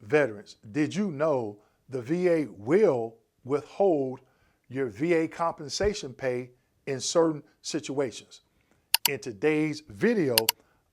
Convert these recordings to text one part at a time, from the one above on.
Veterans, did you know the VA will withhold your VA compensation pay in certain situations? In today's video,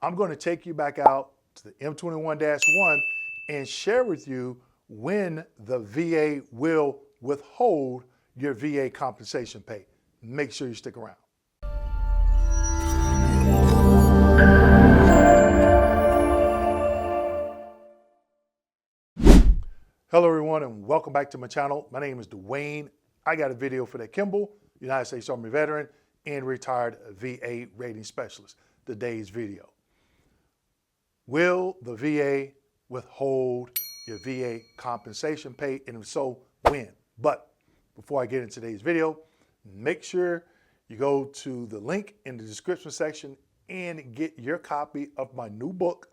I'm going to take you back out to the M21-1 and share with you when the VA will withhold your VA compensation pay. Make sure you stick around. Hello everyone and welcome back to my channel. My name is Dwayne. I got a video for that Kimball, United States Army veteran and retired VA rating specialist. Today's video. Will the VA withhold your VA compensation pay, and if so, when? But before I get into today's video, make sure you go to the link in the description section and get your copy of my new book,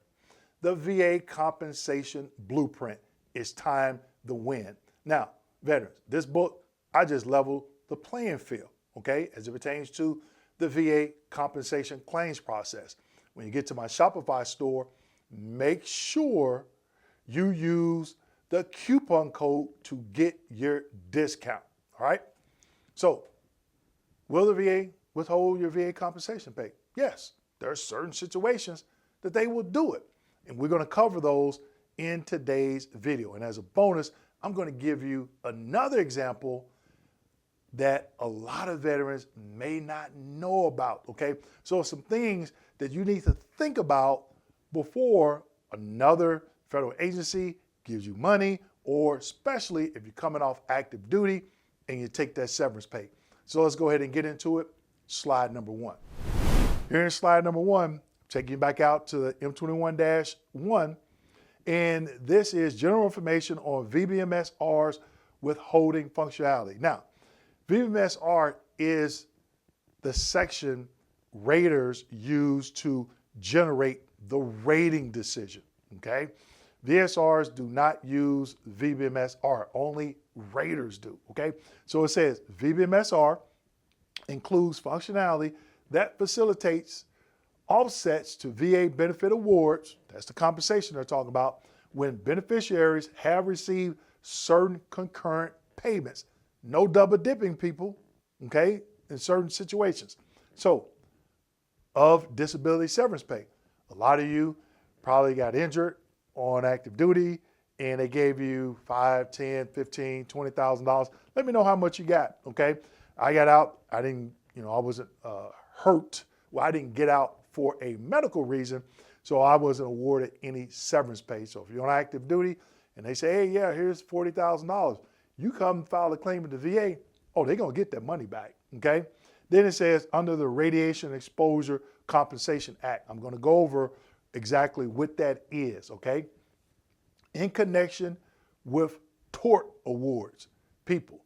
The VA Compensation Blueprint. It's time to win. Now, veterans, this book, I just leveled the playing field, okay, as it pertains to the VA compensation claims process. When you get to my Shopify store, make sure you use the coupon code to get your discount, all right? So, will the VA withhold your VA compensation pay? Yes, there are certain situations that they will do it, and we're going to cover those in today's video. And as a bonus, I'm going to give you another example that a lot of veterans may not know about, okay? So some things that you need to think about before another federal agency gives you money, or especially if you're coming off active duty and you take that severance pay. So let's go ahead and get into it. Slide number one. Here in slide number one, taking you back out to the M21-1, and this is general information on VBMSR's withholding functionality. Now, VBMSR is the section raters use to generate the rating decision, okay? VSRs do not use VBMSR, only raters do, okay? So it says VBMSR includes functionality that facilitates offsets to VA benefit awards, that's the compensation they're talking about, when beneficiaries have received certain concurrent payments. No double dipping, people, okay, in certain situations. So, of disability severance pay. A lot of you probably got injured on active duty and they gave you $5, $10, $15, $20,000. Let me know how much you got, okay? I got out, I wasn't hurt. Well, I didn't get out for a medical reason, so I wasn't awarded any severance pay. So if you're on active duty and they say, hey, yeah, here's $40,000, you come file a claim with the VA, oh, they're gonna get that money back, okay? Then it says under the Radiation Exposure Compensation Act. I'm gonna go over exactly what that is, okay? In connection with tort awards, people,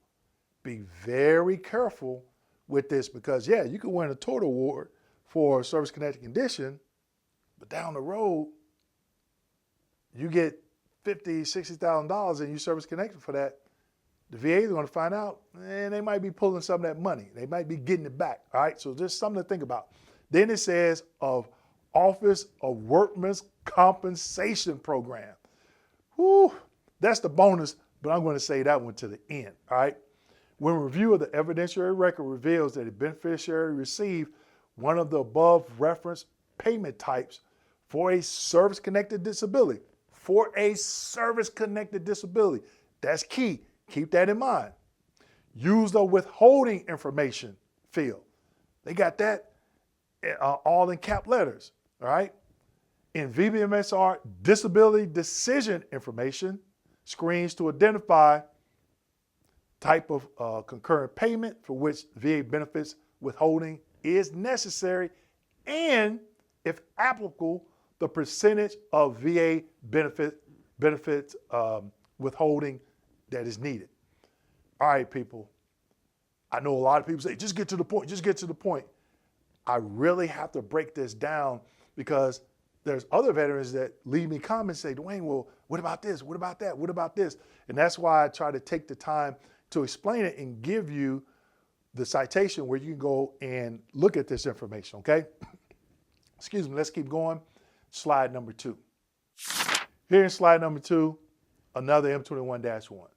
be very careful with this because, yeah, you can win a tort award for a service-connected condition, but down the road, you get $50,000, $60,000 and you service-connected for that. The VA is going to find out, and they might be pulling some of that money. They might be getting it back, all right? So just something to think about. Then it says of Office of Workmen's Compensation Program. Whew, that's the bonus, but I'm going to say that one to the end, all right? When review of the evidentiary record reveals that a beneficiary received one of the above referenced payment types for a service-connected disability. For a service-connected disability. That's key. Keep that in mind. Use the withholding information field. They got that all in cap letters, all right? In VBMSR, disability decision information screens to identify type of concurrent payment for which VA benefits withholding is necessary, and if applicable, the percentage of VA benefits withholding that is needed. All right, people. I know a lot of people say, just get to the point, just get to the point. I really have to break this down because there's other veterans that leave me comments and say, Dwayne, well, what about this? What about that? What about this? And that's why I try to take the time to explain it and give you the citation where you can go and look at this information, okay? Excuse me, let's keep going. Slide number 2. Here in slide number 2, another M21-1.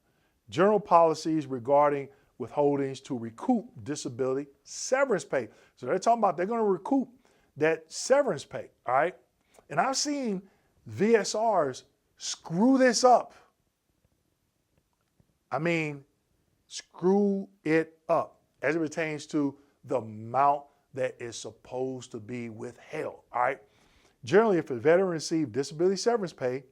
General policies regarding withholdings to recoup disability severance pay. So they're talking about they're going to recoup that severance pay, all right? And I've seen VSRs screw this up. I mean, screw it up as it pertains to the amount that is supposed to be withheld, all right? Generally, if a veteran received disability severance pay,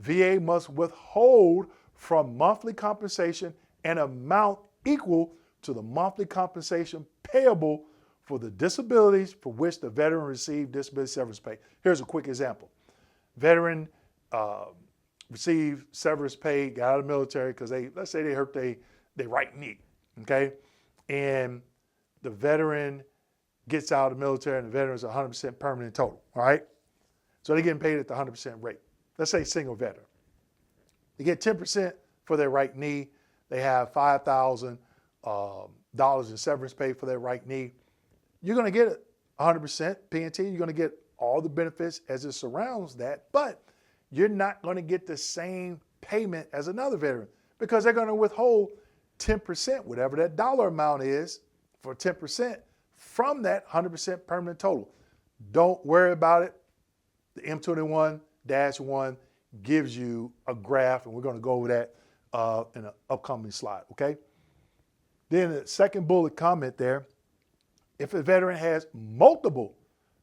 VA must withhold from monthly compensation an amount equal to the monthly compensation payable for the disabilities for which the veteran received disability severance pay. Here's a quick example. Veteran received severance pay, got out of the military because let's say they hurt their right knee, okay? And the veteran gets out of the military and the veteran is 100% permanent total, all right? So they're getting paid at the 100% rate. Let's say single veteran. They get 10% for their right knee. They have $5,000 in severance pay for their right knee. You're going to get 100% P&T. You're going to get all the benefits as it surrounds that, but you're not going to get the same payment as another veteran because they're going to withhold 10%, whatever that dollar amount is for 10% from that 100% permanent total. Don't worry about it. The M21-1 gives you a graph, and we're going to go over that in an upcoming slide, okay? Then the second bullet comment there, if a veteran has multiple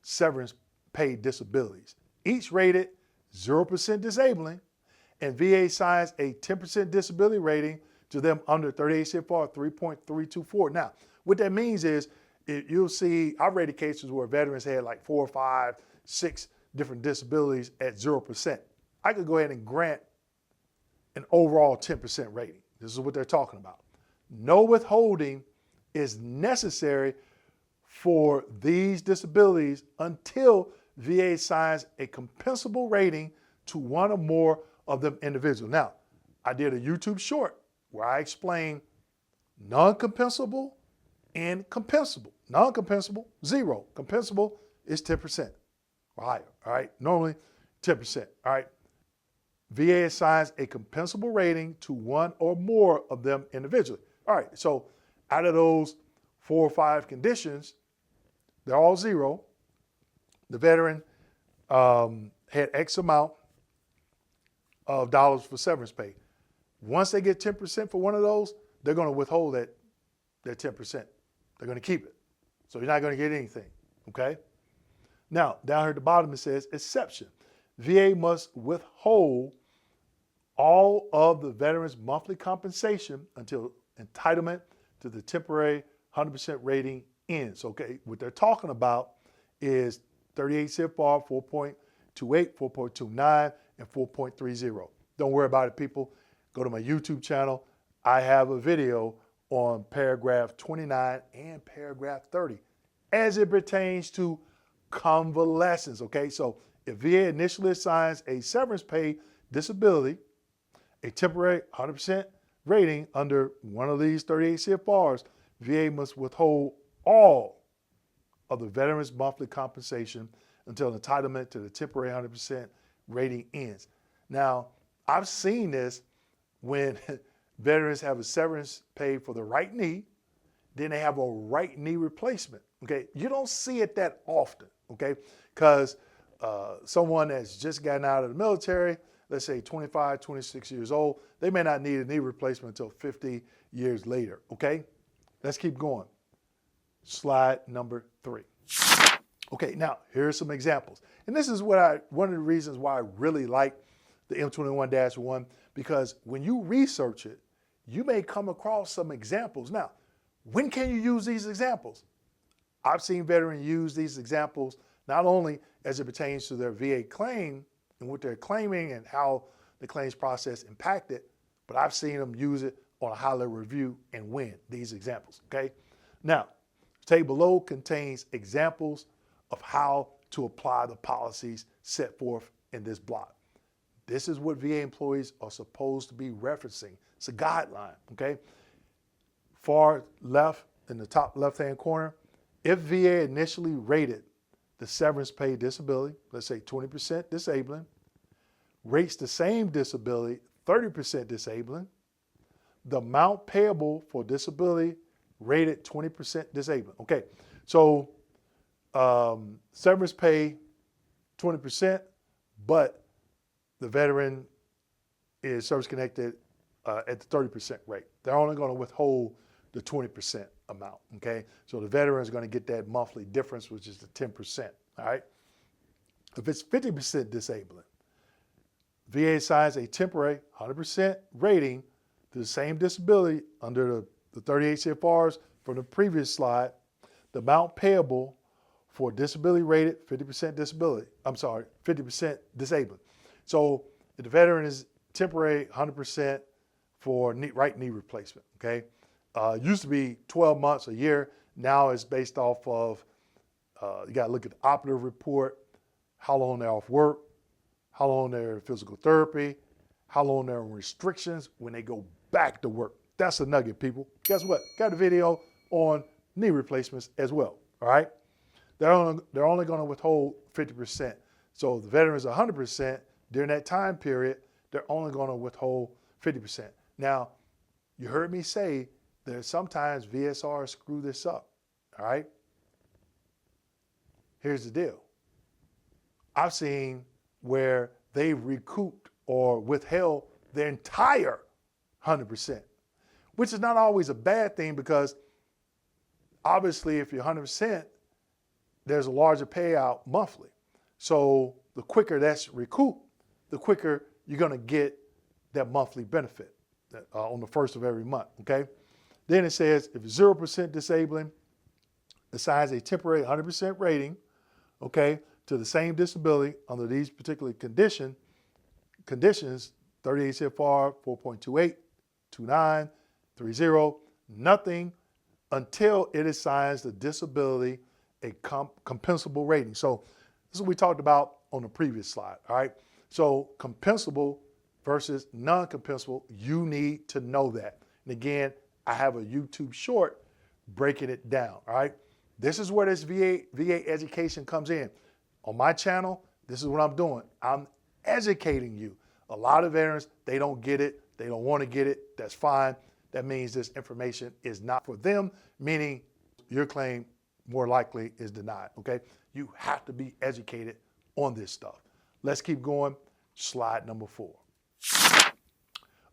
severance pay disabilities, each rated 0% disabling, and VA assigns a 10% disability rating to them under 38 CFR 3.324. Now, what that means is you'll see, I've rated cases where veterans had like 4, 5, 6 different disabilities at 0%. I could go ahead and grant an overall 10% rating. This is what they're talking about. No withholding is necessary for these disabilities until VA assigns a compensable rating to one or more of them individuals. Now, I did a YouTube short where I explained non-compensable and compensable. Non-compensable, 0. Compensable is 10% or higher, all right? Normally 10%, all right? VA assigns a compensable rating to one or more of them individually. All right, so out of those 4 or 5 conditions, they're all 0. The veteran had X amount of dollars for severance pay. Once they get 10% for one of those, they're going to withhold that 10%. They're going to keep it. So you're not going to get anything, okay? Now, down here at the bottom it says exception. VA must withhold all of the veteran's monthly compensation until entitlement to the temporary 100% rating ends. Okay, what they're talking about is 38 CFR 4.28, 4.29, and 4.30. Don't worry about it, people. Go to my YouTube channel. I have a video on paragraph 29 and paragraph 30 as it pertains to convalescence. Okay, so if VA initially assigns a severance pay disability, a temporary 100% rating under one of these 38 CFRs, VA must withhold all of the veteran's monthly compensation until entitlement to the temporary 100% rating ends. Now, I've seen this when veterans have a severance pay for the right knee, then they have a right knee replacement, okay? You don't see it that often, okay? Because someone that's just gotten out of the military, let's say 25, 26 years old, they may not need a knee replacement until 50 years later, okay? Let's keep going. Slide number 3. Okay, now here are some examples. And this is one of the reasons why I really like the M21-1, because when you research it, you may come across some examples. Now, when can you use these examples? I've seen veterans use these examples not only as it pertains to their VA claim and what they're claiming and how the claims process impacted, but I've seen them use it on a high-level review and win these examples, okay? Now, the table below contains examples of how to apply the policies set forth in this block. This is what VA employees are supposed to be referencing. It's a guideline, okay? Far left, in the top left-hand corner, if VA initially rated the severance pay disability, let's say 20% disabling, rates the same disability 30% disabling. The amount payable for disability rated 20% disabling. Okay, so severance pay 20%, but the veteran is service-connected at the 30% rate. They're only going to withhold the 20% amount, okay? So the veteran is going to get that monthly difference, which is the 10%, all right? If it's 50% disabling, VA assigns a temporary 100% rating to the same disability under the 38 CFRs from the previous slide. The amount payable for disability rated 50% disability, 50% disabling. So if the veteran is temporary 100% for right knee replacement, okay? Used to be 12 months, a year. Now it's based off of, you got to look at the operative report, how long they're off work, how long they're in physical therapy, how long they're on restrictions when they go back to work. That's a nugget, people. Guess what? Got a video on knee replacements as well, all right? They're only going to withhold 50%. So if the veteran is 100%, during that time period, they're only going to withhold 50%. Now, you heard me say that sometimes VSRs screw this up, all right? Here's the deal. I've seen where they've recouped or withheld their entire 100%, which is not always a bad thing because obviously if you're 100%, there's a larger payout monthly. So the quicker that's recouped, the quicker you're going to get that monthly benefit on the first of every month, okay? Then it says if 0% disabling, assigns a temporary 100% rating, okay, to the same disability under these particular conditions, 38 CFR 4.28, 29, 30, nothing until it assigns the disability a compensable rating. So this is what we talked about on the previous slide, all right? So compensable versus non-compensable, you need to know that. And again, I have a YouTube short breaking it down, all right? This is where this VA education comes in. On my channel, this is what I'm doing. I'm educating you. A lot of veterans, they don't get it. They don't want to get it. That's fine. That means this information is not for them, meaning your claim more likely is denied, okay? You have to be educated on this stuff. Let's keep going. Slide number 4.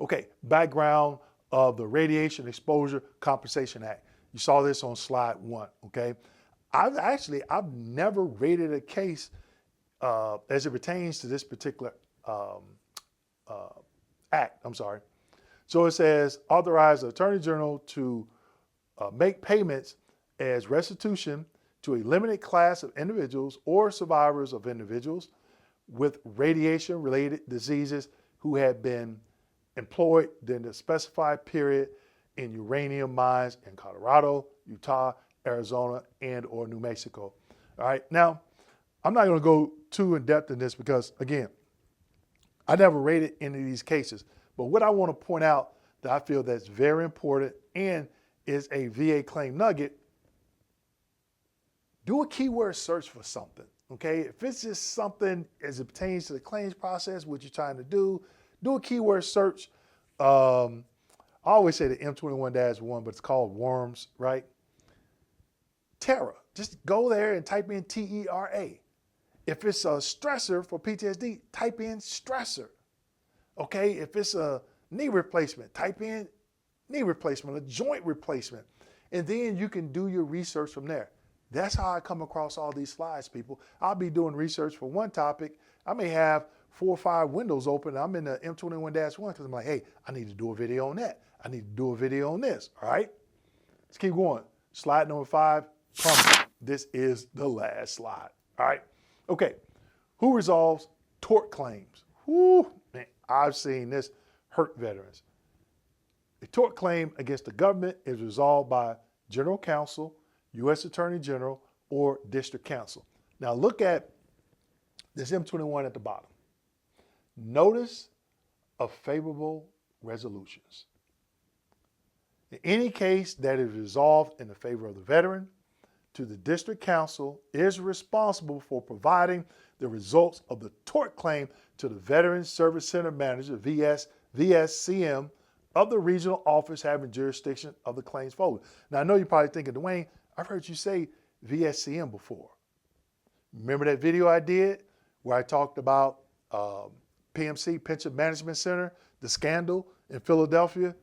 Okay, background of the Radiation Exposure Compensation Act. You saw this on slide 1, okay? I've never rated a case as it pertains to this particular act, So it says, authorize the Attorney General to make payments as restitution to a limited class of individuals or survivors of individuals with radiation-related diseases who had been employed during the specified period in uranium mines in Colorado, Utah, Arizona, and or New Mexico. All right, now, I'm not gonna go too in depth in this because again, I never rated any of these cases, but what I wanna point out that I feel that's very important and is a VA claim nugget, do a keyword search for something, okay? If it's just something as it pertains to the claims process, what you're trying to do a keyword search. I always say the M21-1, but it's called worms, right? Terra, just go there and type in TERA. If it's a stressor for PTSD, type in stressor, okay? If it's a knee replacement, type in knee replacement, a joint replacement, and then you can do your research from there. That's how I come across all these slides, people. I'll be doing research for one topic. I may have 4 or 5 windows open. I'm in the M21-1 because I'm like, hey, I need to do a video on that. I need to do a video on this, all right? Let's keep going. Slide number 5, promise. This is the last slide, all right? Okay, who resolves tort claims? Whoo, man, I've seen this hurt veterans. A tort claim against the government is resolved by General Counsel, U.S. Attorney General, or District Counsel. Now look at this M21 at the bottom. Notice of favorable resolutions. In any case that is resolved in the favor of the veteran, to the District Counsel is responsible for providing the results of the tort claim to the Veterans Service Center Manager, VS VSCM of the regional office having jurisdiction of the claims folder. Now, I know you're probably thinking, Dwayne, I've heard you say VSCM before. Remember that video I did where I talked about PMC, Pension Management Center, the scandal in Philadelphia?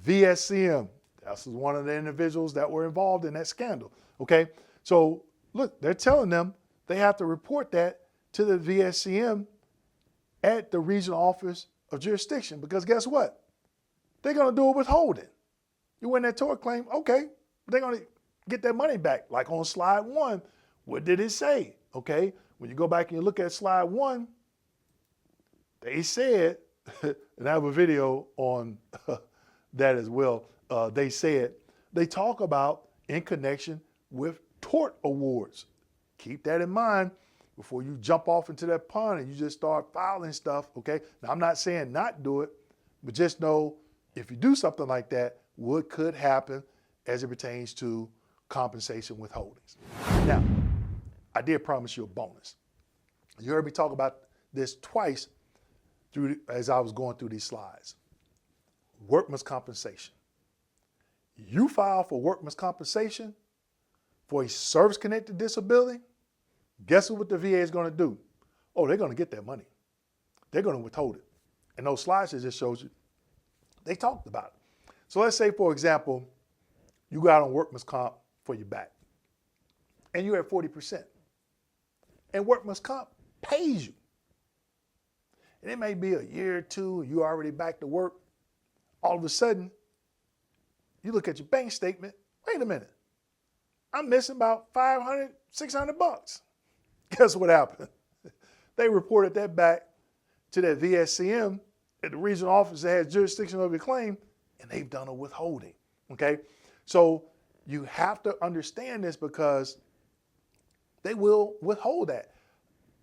VSCM, that's one of the individuals that were involved in that scandal, okay? So look, they're telling them they have to report that to the VSCM at the regional office of jurisdiction, because guess what? They're gonna do a withholding. You win that tort claim, okay, they're gonna get that money back. Like on slide 1, what did it say? Okay, when you go back and you look at slide 1, they said, and I have a video on that as well. They talk about in connection with tort awards. Keep that in mind before you jump off into that pond and you just start filing stuff, okay? Now, I'm not saying not do it, but just know if you do something like that, what could happen as it pertains to compensation withholdings. Now, I did promise you a bonus. You heard me talk about this twice as I was going through these slides. Workman's compensation. You file for workman's compensation for a service-connected disability, guess what the VA is going to do? Oh, they're going to get that money. They're going to withhold it. And those slides that just showed you, they talked about it. So let's say, for example, you got on workman's comp for your back, and you're at 40%. And workman's comp pays you. And it may be a year or two, and you're already back to work. All of a sudden, you look at your bank statement, wait a minute, I'm missing about $500, $600. Guess what happened? They reported that back to that VSCM at the regional office that has jurisdiction over your claim, and they've done a withholding, okay? So you have to understand this because they will withhold that.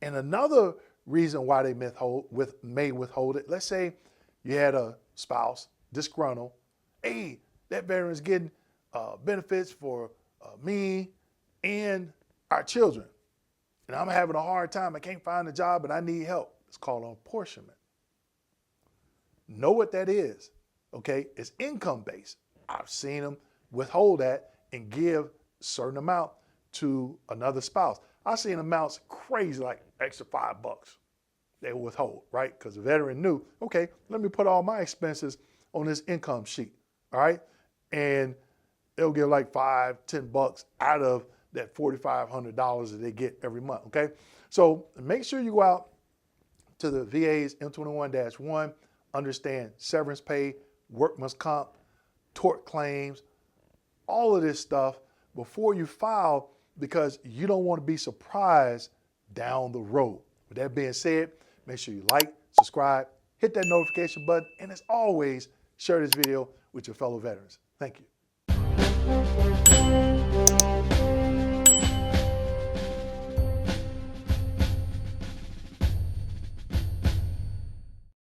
And another reason why they may withhold it, let's say you had a spouse, disgruntled, hey, that veteran's getting benefits for me and our children. And I'm having a hard time, I can't find a job and I need help. It's called apportionment. Know what that is, okay? It's income-based. I've seen them withhold that and give a certain amount to another spouse. I've seen amounts crazy, like extra $5 they will withhold, right? Because the veteran knew, okay, let me put all my expenses on this income sheet, all right? And they'll give like $5, $10 out of that $4,500 that they get every month, okay? So make sure you go out to the VA's M21-1, understand severance pay, workman's comp, tort claims, all of this stuff before you file, because you don't want to be surprised down the road. With that being said, make sure you like, subscribe, hit that notification button, and as always, share this video with your fellow veterans. Thank you.